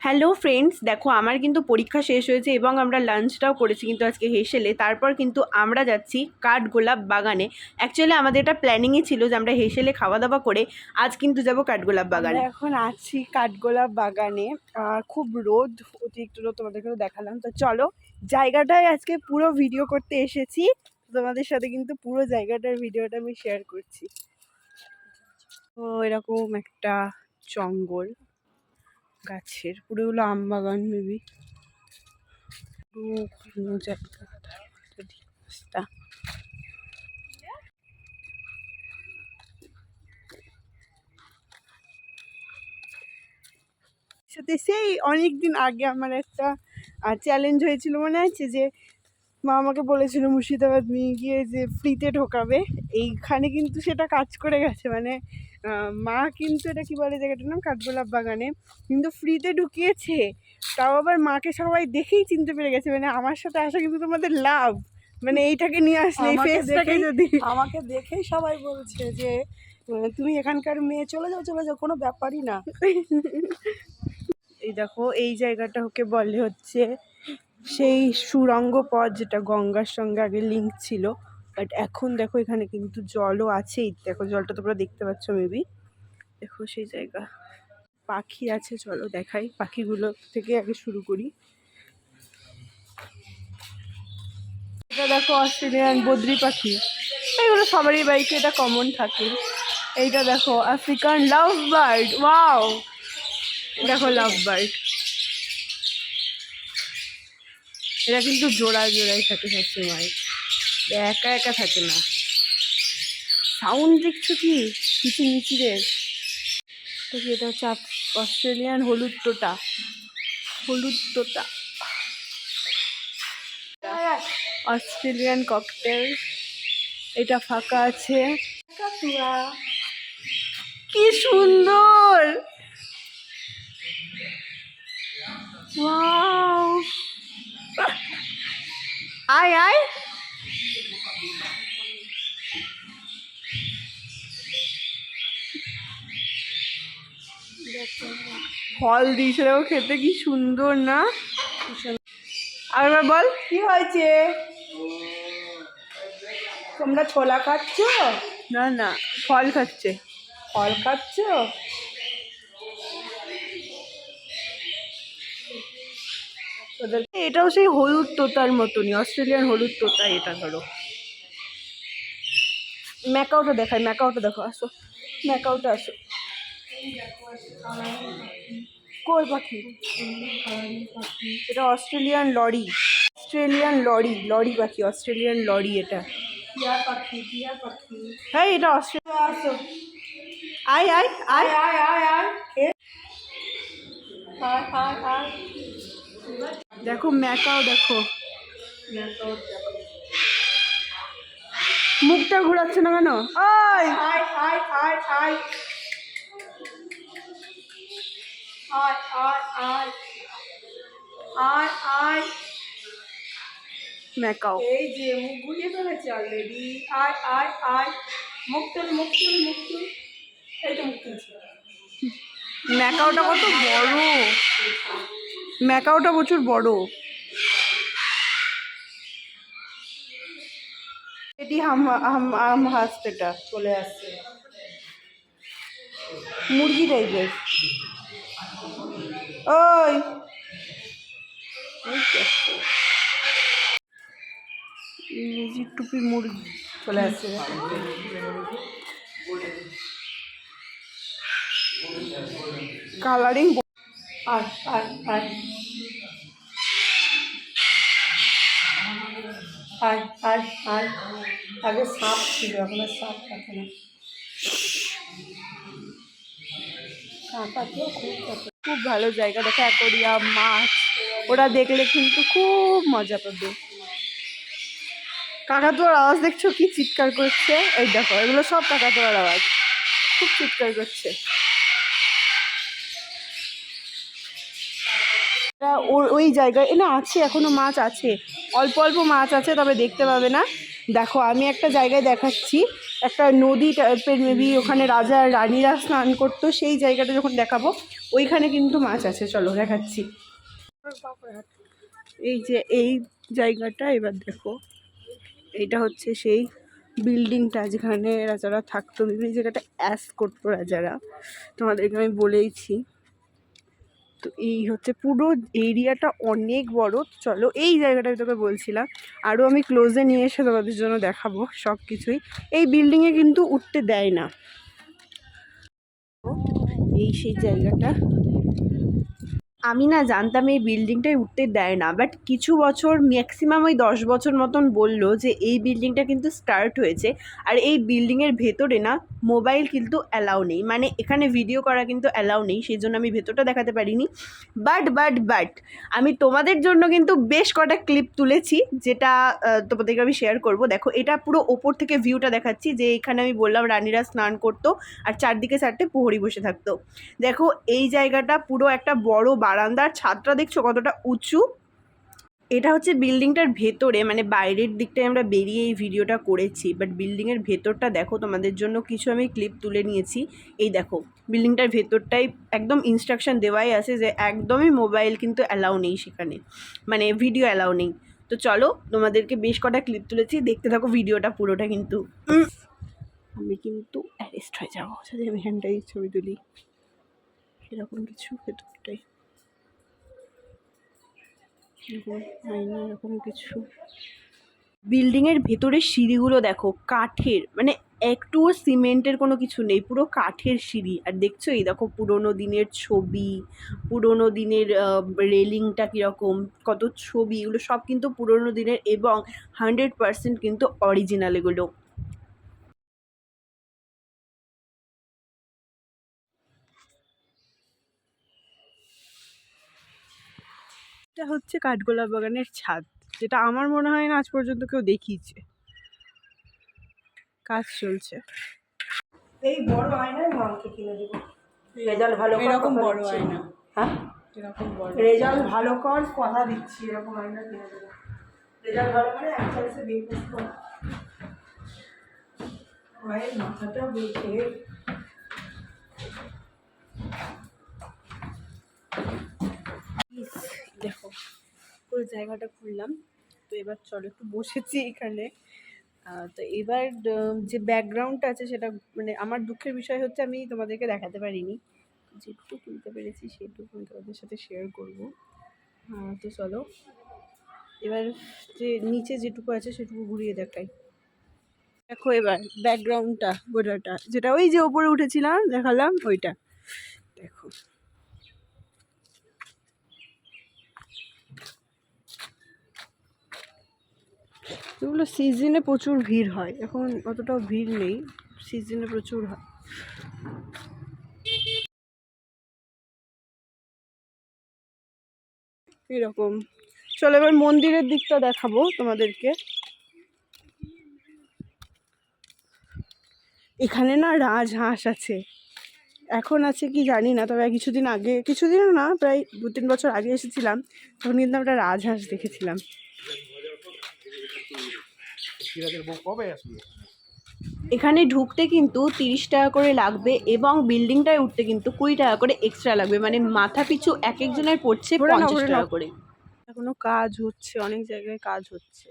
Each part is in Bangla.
হ্যালো ফ্রেন্ডস, দেখো আমার কিন্তু পরীক্ষা শেষ হয়েছে এবং আমরা লাঞ্চটাও করেছি কিন্তু আজকে হেসেলে। তারপর কিন্তু আমরা যাচ্ছি কাঠগোলাপ বাগানে। অ্যাকচুয়ালি আমাদের এটা প্ল্যানিংই ছিল যে আমরা হেসেলে খাওয়া দাওয়া করে আজ কিন্তু যাব কাঠগোলাপ বাগানে। এখন আছি কাঠগোলাপ বাগানে, খুব রোদ, অতিরিক্ত রোদ তোমাদেরকেও দেখালাম। তো চলো, জায়গাটায় আজকে পুরো ভিডিও করতে এসেছি, তোমাদের সাথে কিন্তু পুরো জায়গাটার ভিডিওটা আমি শেয়ার করছি। তো এরকম একটা জঙ্গল, গাছের পুরো হলো আম বাগান, মেবি রাস্তা। সাথে সেই অনেকদিন আগে আমার একটা চ্যালেঞ্জ হয়েছিল, মনে আছে? যে মা আমাকে বলেছিল মুর্শিদাবাদ নিয়ে গিয়ে যে ফ্রিতে ঢোকাবে। এইখানে কিন্তু সেটা কাজ করে গেছে, মানে মা কিন্তু এটা কি বলে জায়গাটার নাম, কাঠগোলাপ বাগানে, কিন্তু ফ্রিতে ঢুকিয়েছে। তাও আবার মাকে সবাই দেখেই চিনতে পেরে গেছে, মানে আমার সাথে আসা কিন্তু তোমাদের লাভ, মানে এইটাকে নিয়ে আসলে এই ফেসটাকে যদি আমাকে দেখেই সবাই বলছে যে তুমি এখানকার মেয়ে, চলে যাও, কোনো ব্যাপারই না। এই দেখো, এই জায়গাটা ওকে বলে হচ্ছে সেই সুরঙ্গ পথ যেটা গঙ্গার সঙ্গে আগে লিঙ্ক ছিল, বাট এখন দেখো এখানে কিন্তু জলও আছেই। দেখো জলটা তোমরা দেখতে পাচ্ছ, মেবি দেখো সেই জায়গা। পাখি আছে, চলো দেখাই, পাখিগুলো থেকে আগে শুরু করি। এটা দেখো অস্ট্রেলিয়ান বদ্রি পাখি, এইগুলো সবারই বাইকে এটা কমন থাকে। এইটা দেখো আফ্রিকান লাভ বার্ড, ওয়াও, দেখো লাভ বার্ড। এরা কিন্তু জোড়ায় জোড়ায় থাকে সবসময়, একা একা থাকে না। সাউন্ড দেখছো কি কিচিরমিচিরের? তো কি এটা হচ্ছে অস্ট্রেলিয়ান হলুদ তোতা, হলুদ তোতা, অস্ট্রেলিয়ান ককটেল। এটা ফাঁকা আছে, কি সুন্দর, ওয়াও, আয় আয়। ফল দিয়েছিল খেতে, কি সুন্দর না? আরেকবার বল, কি হয়েছে? তোমরা ছোলা খাচ্ছ? না না, ফল খাচ্ছে। ফল খাচ্ছ? এটাও সেই হলুদ তোতার মতনই, অস্ট্রেলিয়ান হলুদ তোতা এটা। ধরো ম্যাকাওটা দেখায়, ম্যাকাওটা দেখো, আসো ম্যাকাওটা, আসো। কই পাখি? এটা Australian lory, Australian lory, lory পাখি, অস্ট্রেলিয়ান লরি এটা। টিয়া পাখি, টিয়া পাখি। হ্যাঁ, এটা অস্ট্রেলিয়া। আসো, আয় আয় আয় আয় আয় আয় আয় আয় আয়। দেখো ম্যাকাও, দেখো দেখো, মুখটা ঘোরাচ্ছে না কেন? আয় আয় আয় আয় আয় আয় আয় আয় আয় আয়। ম্যাকাও, এই যে মুখ ঘুরিয়ে ফেলেছে অলরেডি। আয় আয় আয়, মুখ তুল, মুখ তুল, মুখ তুল। এই তো মুখ তুলছে। ম্যাকাওটা কত বড়, ম্যাকাওটা প্রচুর বড়। এটি হাম হাঁসটা চলে আসছে মুরগি টাইপের। ওই ইংরেজির টুপি মুরগি চলে আসছে। কালারিং। আয় আয় আয় আয় আয় আয়। আগে সাপ ছিল, এখন আর সাপ থাকে না। কাকাতেও খুব ভালো জায়গা, দেখো অ্যাকোরিয়াম, মাছ, ওরা দেখলে কিন্তু খুব মজা পাবে। কাকাতুয়ার আওয়াজ দেখছো কি চিৎকার করছে? এই দেখো, এগুলো সব কাকাতুয়ার আওয়াজ, খুব চিৎকার করছে। ওই জায়গায় না আছে, এখনো মাছ আছে, অল্প অল্প মাছ আছে, তবে দেখতে পাবে না। দেখো আমি একটা জায়গায় দেখাচ্ছি, একটা নদী টাইপের, মেবি ওখানে রাজা রানীরা স্নান করতো, সেই জায়গাটা যখন দেখাবো ওইখানে কিন্তু মাছ আছে, চলো দেখাচ্ছি। এই যে এই জায়গাটা, এবার দেখো এইটা হচ্ছে সেই বিল্ডিংটা যেখানে রাজারা থাকতো, এই জায়গাটা অ্যাস করতো রাজারা, তোমাদেরকে আমি বলেইছি। তো এই হচ্ছে পুরো এরিয়াটা অনেক বড়। চলো এই জায়গাটা আমি তোকে বলছিলাম, আরও আমি ক্লোজে নিয়ে এসে তোমাদের জন্য দেখাবো সব কিছুই। এই বিল্ডিংয়ে কিন্তু উঠতে দেয় না, এই সেই জায়গাটা। আমি না জানতাম এই বিল্ডিংটায় উঠতে দেয় না, বাট কিছু বছর ম্যাক্সিমাম ওই 10 বছর মতন বললো যে এই বিল্ডিংটা কিন্তু স্টার্ট হয়েছে। আর এই বিল্ডিংয়ের ভেতরে না মোবাইল কিন্তু অ্যালাউ নেই, মানে এখানে ভিডিও করা কিন্তু অ্যালাউ নেই, সেই জন্য আমি ভেতরটা দেখাতে পারিনি। বাট আমি তোমাদের জন্য কিন্তু বেশ কটা ক্লিপ তুলেছি, যেটা তোমাদেরকে আমি শেয়ার করব। দেখো এটা পুরো ওপর থেকে ভিউটা দেখাচ্ছি, যে এখানে আমি বললাম রানীরা স্নান করতো আর চারদিকে চারটে প্রহরী বসে থাকতো। দেখো এই জায়গাটা পুরো একটা বড় বারান্দার ছাদটা দেখছো কতটা উঁচু। এটা হচ্ছে বিল্ডিংটার ভেতরে, মানে বাইরের দিকটায় আমরা বেরিয়ে এই ভিডিওটা করেছি, বাট বিল্ডিংয়ের ভেতরটা দেখো, তোমাদের জন্য কিছু আমি ক্লিপ তুলে নিয়েছি। এই দেখো বিল্ডিংটার ভেতরটাই একদম ইনস্ট্রাকশন দেওয়াই আছে যে একদমই মোবাইল কিন্তু অ্যালাউ নেই সেখানে, মানে ভিডিও অ্যালাউ নেই। তো চলো তোমাদেরকে বেশ কটা ক্লিপ তুলেছি, দেখতে থাকো ভিডিওটা পুরোটা। কিন্তু আমি কিন্তু অ্যারেস্ট হয়ে যাবো যদি আমি এখানটাই ছবি তুলি, এরকম কিছু ভেতরটাই আয়না এরকম কিছু। বিল্ডিংয়ের ভেতরের সিঁড়িগুলো দেখো কাঠের, মানে একটুও সিমেন্টের কোনো কিছু নেই, পুরো কাঠের সিঁড়ি। আর দেখছো এই দেখো পুরোনো দিনের ছবি, পুরোনো দিনের রেলিংটা কীরকম, কত ছবি, এগুলো সব কিন্তু পুরোনো দিনের এবং 100% কিন্তু অরিজিনাল এগুলো। এটা হচ্ছে কাঠগোলাপ বাগানের ছাদ, যেটা আমার মনে হয় না আজ পর্যন্ত কেউ দেখিয়েছে। কাজ চলছে। এই বড় আয়নায় মাকে কিনে দেবো, রেজাল্ট ভালো কর, এরকম কথা বড় দিচ্ছি। আয়না, হ্যাঁ এরকম বড় রেজাল্ট ভালো কর, কথা দিচ্ছি, এরকম আয়না কিনে দেবো। রেজাল্ট ভালো করে এক চান্সে বিজনেস কর। মায়ের মাথাটা বলছে দেখো পুরো জায়গাটা ঘুরলাম। তো এবার চলো একটু বসেছি এখানে। তো এবার যে ব্যাকগ্রাউন্ডটা আছে সেটা, মানে আমার দুঃখের বিষয় হচ্ছে আমি তোমাদেরকে দেখাতে পারিনি, যেটুকু তুলতে পেরেছি সেটুকু আমি তোমাদের সাথে শেয়ার করবো। তো চলো এবার যে নিচে যেটুকু আছে সেটুকু ঘুরিয়ে দেখাই। দেখো এবার ব্যাকগ্রাউন্ডটা গোটাটা, যেটা ওই যে ওপরে উঠেছিলাম দেখালাম ওইটা দেখো। এগুলো সিজনে প্রচুর ভিড় হয়, এখন অতটাও ভিড় নেই, সিজনে প্রচুর হয়। এরকম। চলো এবার মন্দিরের দিকটা দেখাবো তোমাদেরকে। এখানে না রাজহাঁস আছে, এখন আছে কি জানি না, তবে কিছুদিন আগে, কিছুদিনও না প্রায় 2-3 বছর আগে এসেছিলাম, তখন কিন্তু আমরা রাজহাঁস দেখেছিলাম। এখানে ঢুকতে কিন্তু 30 টাকা করে লাগবে এবং বিল্ডিংটায় উঠতে কিন্তু 20 টাকা করে এক্সট্রা লাগবে, মানে মাথা পিছু এক একজনের পড়ছে 50 টাকা করে। এখনো কাজ হচ্ছে, অনেক জায়গায় কাজ হচ্ছে,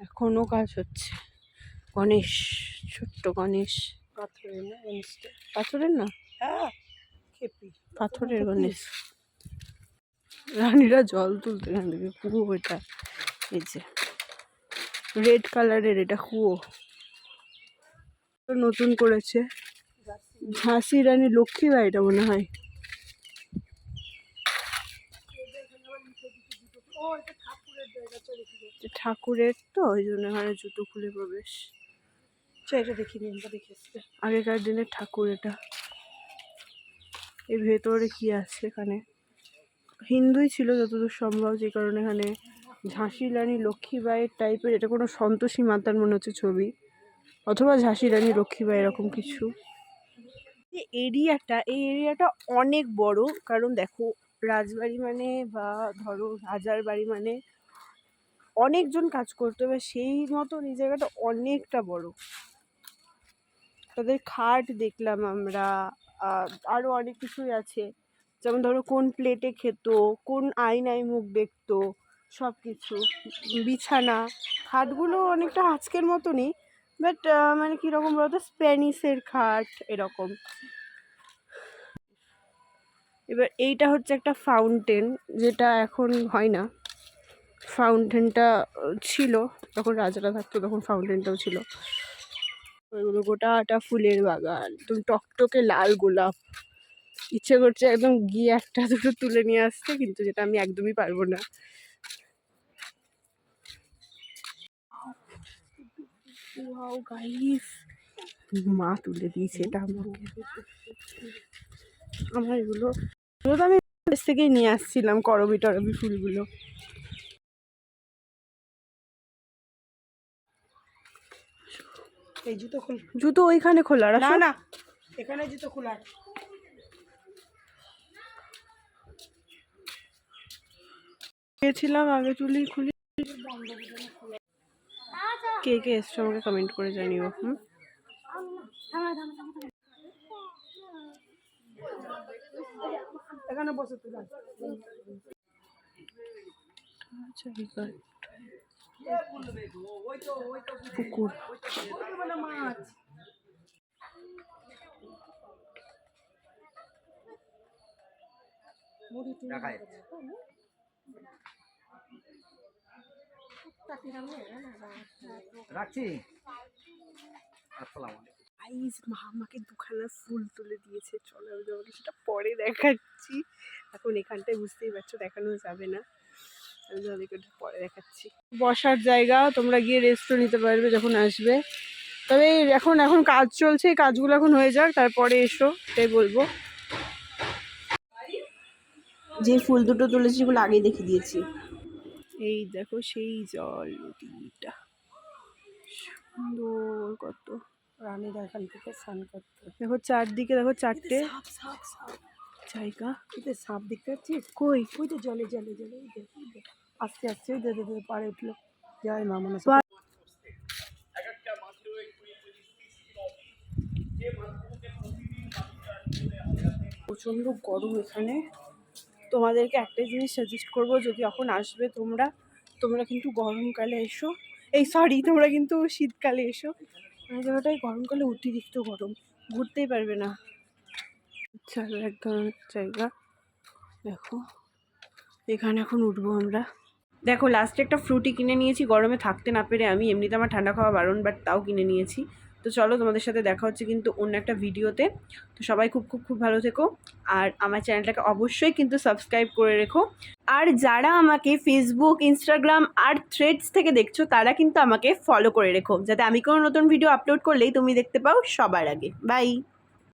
এখনো কাজ হচ্ছে। গণেশ, ছোট্ট গণেশ, পাথরের না গণেশটা, পাথরের না, হ্যাঁ খেপি পাথরের গণেশ। রানীরা জল তুলতে এখান থেকে কুয়ো, এটা এই যে রেড কালারের, এটা কুয়ো নতুন করেছে, ঝাঁসি রানী লক্ষ্মীবাই এটা মনে হয়। ঠাকুরের তো ওই জন্য এখানে জুতো খুলে প্রবেশ। এটা দেখিনি, আমরা দেখে এসছি আগেকার দিনের ঠাকুর এটা। এর ভেতরে কি আছে, এখানে হিন্দুই ছিল যতদূর সম্ভব, যে কারণে এখানে ঝাঁসি রানী লক্ষ্মীবাইয়ের টাইপের, এটা কোনো সন্তোষী মাতার মনে হচ্ছে ছবি, অথবা ঝাঁসি রানী লক্ষ্মীবাই এরকম কিছু। এই এরিয়াটা অনেক বড়, কারণ দেখো রাজবাড়ি মানে বা ধরো রাজার বাড়ি মানে অনেকজন কাজ করতে হবে, সেই মতন এই জায়গাটা অনেকটা বড়। তাদের খাট দেখলাম আমরা, আরও অনেক কিছুই আছে, যেমন ধরো কোন প্লেটে খেত, কোন আয়নায় মুখ দেখতো, সব কিছু। বিছানা, খাটগুলো অনেকটা আজকের মতনই, বাট মানে কীরকম বলতো, স্প্যানিশের খাট এরকম। এবার এইটা হচ্ছে একটা ফাউন্টেন, যেটা এখন হয় না। ফাউন্টেনটা ছিল যখন রাজারা থাকতো, তখন ফাউন্টেনটাও ছিল। ওইগুলো গোটাটা ফুলের বাগান, তুমি টকটকে লাল গোলাপ। ইচ্ছে করছে একদম গিয়ে একটা দুটো তুলে নিয়ে আসতে, কিন্তু যেটা আমি একদমই পারবো না। ওয়াও গাইস, মা তুলে দিয়েছে এটা আমাকে। আমার এগুলো তো আমি দেশ থেকেই নিয়ে আসছিলাম, করবি টরবি ফুলগুলো। এই জুতো খোল, জুতো ওইখানে খোলা, না না এখানে জুতো খোলা। গেছিলাম আগে তুলি খুলি। কে কে এসছো আমাকে কমেন্ট করে জানিও। এখানে বসে তুলে পুকুর। মাছ। রাখছি। আসসালামু আলাইকুম। গাইস, মা আমাকে দুখানা ফুল তুলে দিয়েছে, চলো আমি তোমাকে সেটা পরে দেখাচ্ছি। এখন এখানটায় বুঝতেই পারছো দেখানো যাবে না, আমি তোমাদেরকে ওটা পরে দেখাচ্ছি। বসার জায়গা, তোমরা গিয়ে রেস্টও নিতে পারবে যখন আসবে। তবে এখন এখন কাজ চলছে, এই কাজগুলো এখন হয়ে যাক, তারপরে এসো, এটাই বলবো। যে ফুল দুটো তুলেছি সেগুলো আগেই দেখে দিয়েছি। এই দেখো সেই জল নদীটা, সুন্দর কত। রানীরা এখান থেকে স্নান করতে। দেখো চারদিকে, দেখো চারটে জায়গা। সাপ দেখতে পাচ্ছিস? কই? ওই তো জলে জলে জলে, ওই যে আস্তে আস্তে ওই দে পাড়ে উঠলো। জয় মা মনসা। প্রচণ্ড গরম এখানে। তোমাদেরকে একটাই জিনিস সাজেস্ট করবো, যদি এখন আসবে তোমরা, তোমরা কিন্তু গরমকালে এসো, এই সরি তোমরা কিন্তু শীতকালে এসো। মানে জায়গাটাই গরমকালে অতিরিক্ত গরম, ঘুরতেই পারবে না। চলো এক ধরনের জায়গা, দেখো এখানে এখন উঠবো আমরা। দেখো লাস্টে একটা ফ্রুটি কিনে নিয়েছি, গরমে থাকতে না পেরে আমি, এমনিতে আমার ঠান্ডা খাওয়া বারণ, বাট তাও কিনে নিয়েছি। তো চলো তোমাদের সাথে দেখা হচ্ছে কিন্তু অন্য একটা ভিডিওতে। তো সবাই খুব খুব খুব ভালো থেকো, আর আমার চ্যানেলটাকে অবশ্যই কিন্তু সাবস্ক্রাইব করে রেখো। আর যারা আমাকে ফেসবুক, ইনস্টাগ্রাম আর থ্রেডস থেকে দেখছো, তারা কিন্তু আমাকে ফলো করে রেখো, যাতে আমি কোনো নতুন ভিডিও আপলোড করলেই তুমি দেখতে পাও সবার আগে। বাই।